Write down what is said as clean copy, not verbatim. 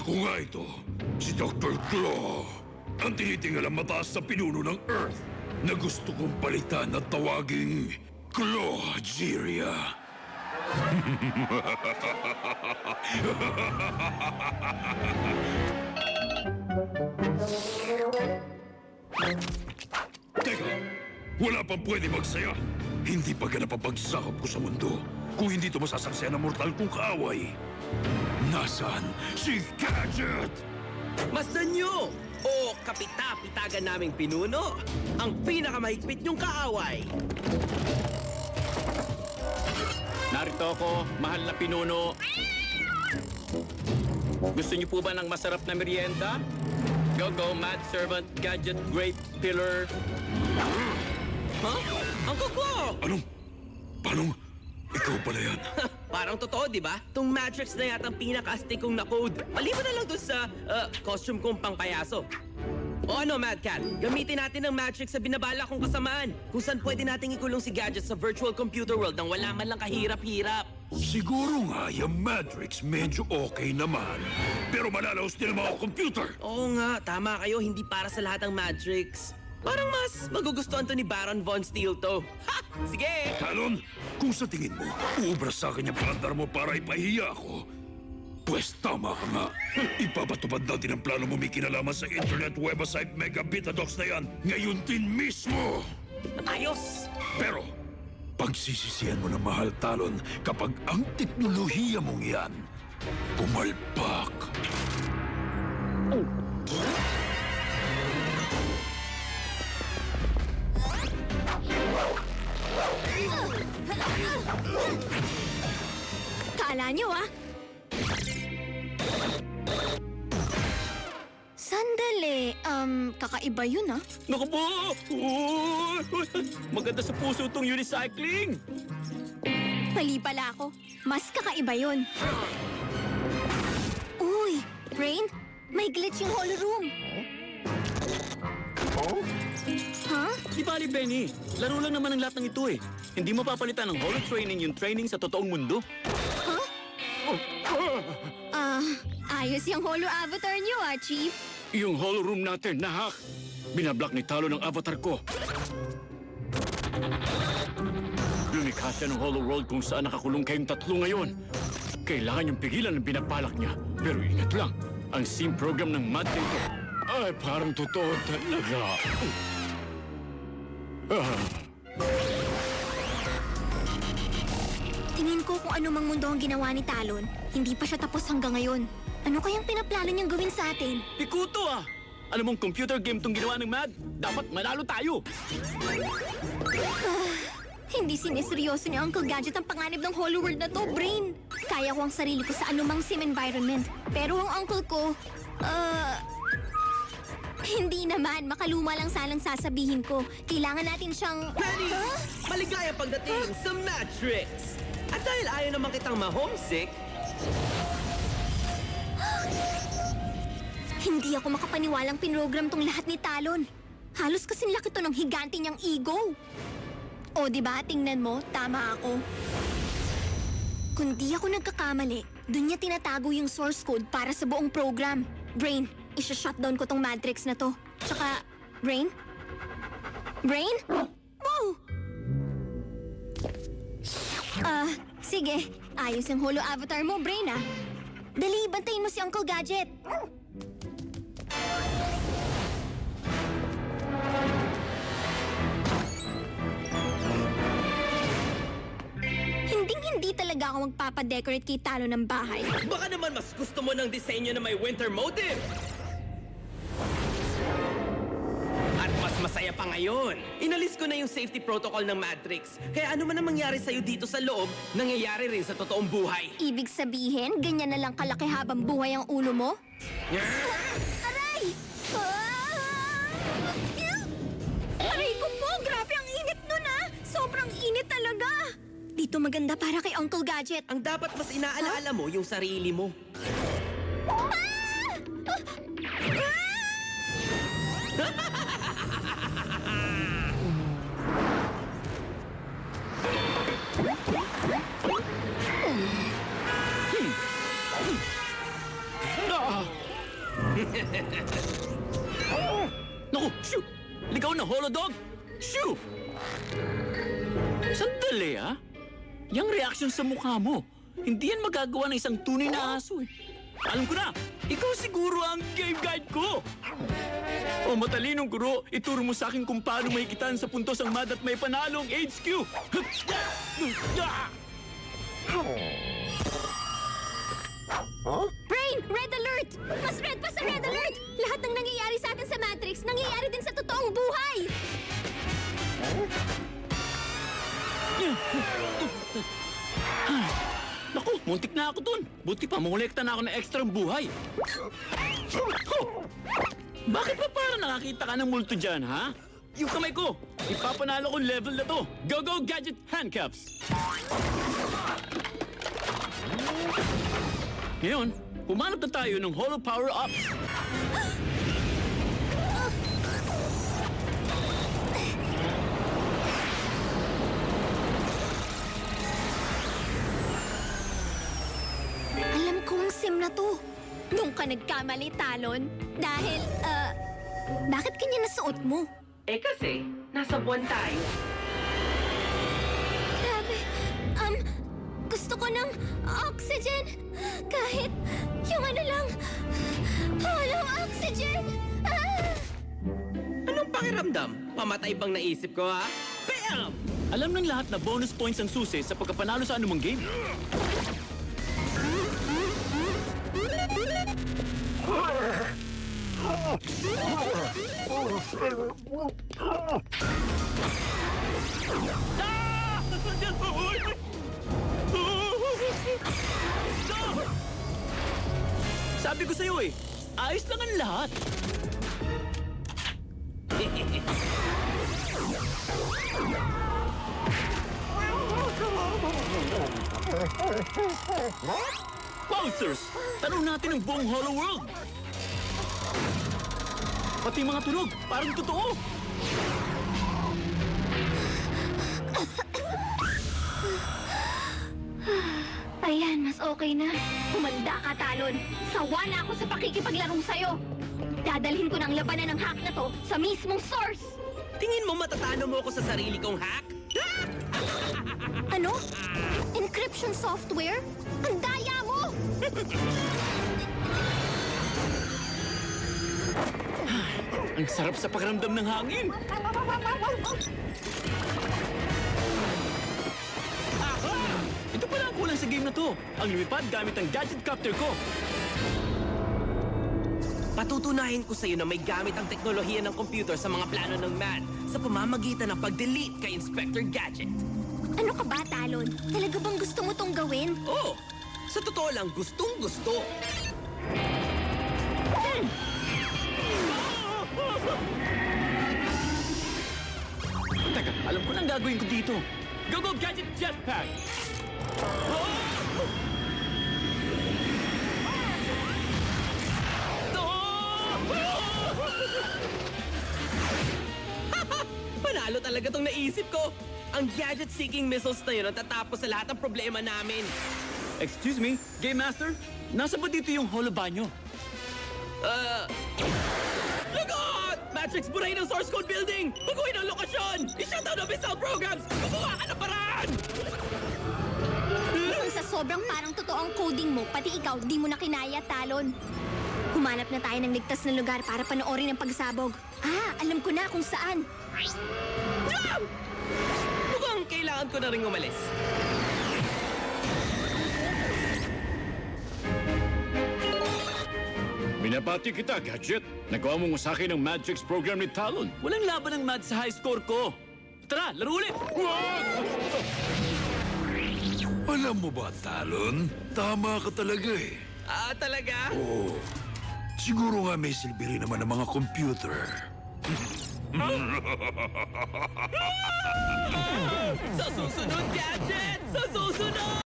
Ako nga ito, si Dr. Claw. Ang tinitingalang mataas sa pinuno ng Earth na gusto kong palitan at tawaging Clawgeria. Teka, wala pang pwede magsaya. Hindi pa ganap ang pagsakop ko sa mundo kung hindi ito masasaksiyan ng mortal kong kaaway. Nasaan si Gadget? Masdan nyo! O kapita-pitagan naming pinuno, ang pinakamahigpit niyong kaaway. Narito ako, mahal na pinuno. Gusto niyo po ba ng masarap na merienda? Go, Mad Servant, Gadget, Great Pillar. Ha? Ang kuko! Paano? Ikaw pala yan. Parang totoo, di ba? Tong Matrix na yata ang pinaka-astig kong na-code. Maliban na lang dun sa costume kong pangpayaso. O ano, Mad Cat? Gamitin natin ang Matrix sa binabala kong kasamaan. Kung saan pwede nating ikulong si Gadget sa virtual computer world nang wala man lang kahirap-hirap. Siguro nga, yung Matrix medyo okay naman. Pero malalaos din ang mga computer. Oo nga, tama kayo. Hindi para sa lahat ang Matrix. Parang mas magugustuhan to ni Baron Von Steel to. Ha! Sige! Talon, kung sa tingin mo, uubra sa akin yung paandar mo para ipahiya ako, pwes tama ka nga. Ipabatubad natin ang plano mo may kinalaman sa internet website Megabitadox na yan ngayon din mismo. Ayos! Pero, pagsisisihan mo na mahal, Talon, kapag ang teknolohiya mong yan pumalpak. Kala nyo, Sandali, kakaiba yun, Naku po! Oh! Maganda sa puso tong unicycling! Mali pala ako. Mas kakaiba yun. Uy, Brain, may glitch yung holo room. Ha? Di bali, Benny. Laro lang naman ang lahat ng ito eh. Hindi mo papalitan ng holo training yung training sa totoong mundo. Ayos yung holo avatar nyo, Chief. Yung holo room natin, nahack. Binablock ni Talo ng avatar ko. Lumikha siya ng holo world kung saan nakakulong kayong tatlo ngayon. Kailangan niyong pigilan ang binapalak niya. Pero ingat lang, ang sim program ng Mad dito ay parang totoo talaga. Tingin ko kung ano mang mundo ang ginawa ni Talon, hindi pa siya tapos hanggang ngayon. Ano kayang pinaplano niyang gawin sa atin? Pikuto ah! Alam mong computer game tong ginawa ng Mad? Dapat manalo tayo! Hindi siniseryoso ni Uncle Gadget ang panganib ng Holo World na to, Brain. Kaya ko ang sarili ko sa anumang sim environment. Pero ang uncle ko, hindi naman. Makaluma lang sanang sasabihin ko. Kailangan natin siyang... Benny! Maligaya pagdating sa Matrix! At dahil ayaw naman kitang ma-homesick, Hindi ako makapaniwalang pinrogram tong lahat ni Talon. Halos kasing laki to ng higante niyang ego. O diba, tingnan mo, tama ako. Kung di ako nagkakamali, dun niya tinatago yung source code para sa buong program. Brain, isa-shutdown ko tong Matrix na to. Tsaka, Brain? Brain? Wow! Sige. Ayos yung holo avatar mo, Brain, Dali, bantayin mo si Uncle Gadget. Hindi talaga ako magpapadecorate kay Talo ng bahay. baka naman mas gusto mo ng disenyo na may winter motive! At mas masaya pa ngayon. Inalis ko na yung safety protocol ng Matrix. Kaya ano man ang mangyari sa'yo dito sa loob, nangyayari rin sa totoong buhay. Ibig sabihin, ganyan na lang kalaki habang buhay ang ulo mo? Aray! Aray ko po! Grabe ang init nun, Sobrang init talaga! Dito maganda para kay Uncle Gadget. Ang dapat mas inaalaala mo yung sarili mo. Naku, shoo! Ligaw na holodog! Shoo! Sandali, ah. Yang reaction sa mukha mo, hindi yan magagawa ng isang tunay na aso, eh. Alam ko na, ikaw siguro ang game guide ko. O matalinong guro, ituro mo sa akin kung paano mahigitan sa puntos ang mad at may panalong HQ. Brain! Red alert! Mas red pa sa red alert! Lahat ng nangyayari sa atin sa Matrix, nangyayari din sa totoong buhay! Naku, muntik na ako dun. Buti pa, mangolekta na ako ng ekstrang buhay. Bakit pa parang nakakita ka ng multo dyan, ha? Yung kamay ko, ipapanalo kong level na to. Go-Go Gadget Handcuffs! Ngayon, humanap na tayo ng Holo Power-Ups. Alam kong sim na to. Nung ka nagkamali, Talon. Dahil, bakit kanya nasuot mo? Eh kasi, nasa buwan tayo. Grabe. Gusto ko ng oxygen. Kahit yung ano lang. Walang oxygen. Ah! Anong pakiramdam? Pamatay bang naisip ko, ha? Bam! Alam ng lahat na bonus points ang susi sa pagkapanalo sa anumang game. Sabi ko sa'yo eh, ayos lang ang lahat. Bouncers! Tanong natin ang buong Hollow World! Pati mga tunog, parang totoo! Ayan, mas okay na. Humanda ka, Talon. Sawa na ako sa pakikipaglarong sa'yo. Dadalhin ko ng labanan ng hack na to sa mismong source. Tingin mo matatalo mo ako sa sarili kong hack? Ano? Encryption software? Ang daya mo! Ang sarap sa pakiramdam ng hangin! Aha! Ito pala ang kulang sa game na to. Ang lumipad gamit ang gadget copter ko. Patutunahin ko sa'yo na may gamit ang teknolohiya ng computer sa mga plano ng MAD sa pamamagitan ng pag-delete kay Inspector Gadget. Ano ka ba, Talon? Talaga bang gusto mo tong gawin? Oh, sa totoo lang, gustong gusto. Teka, alam ko na ang gagawin ko dito. Go-Go Gadget Jetpack! Panalo talaga tong naisip ko. Ang gadget-seeking missiles na yun ang tatapos sa lahat ng problema namin. Excuse me, Game Master? Nasa ba dito yung holo banyo? Lagot! Matrix, burahin ang source code building! Baguhin ang lokasyon! I-shutdown ang missile programs! Gumawa ka ng paraan! Kung sa sobrang parang totoo ang coding mo, pati ikaw, di mo na kinaya, Talon. Humanap na tayo ng ligtas na lugar para panoorin ang pagsabog. Ah, alam ko na kung saan. No! Mukhang kailangan ko na rin umalis. Binabati kita, Gadget. Nagawa mo sa akin ang Matrix program ni Talon. Walang laban ng Mad sa high score ko. Tara, laro ulit! Alam mo ba, Talon? Tama ka talaga eh. Ah, talaga? Oo. Siguro nga may silbi rin naman ang mga computer. Sa susunod, Gadget! Sa susunod!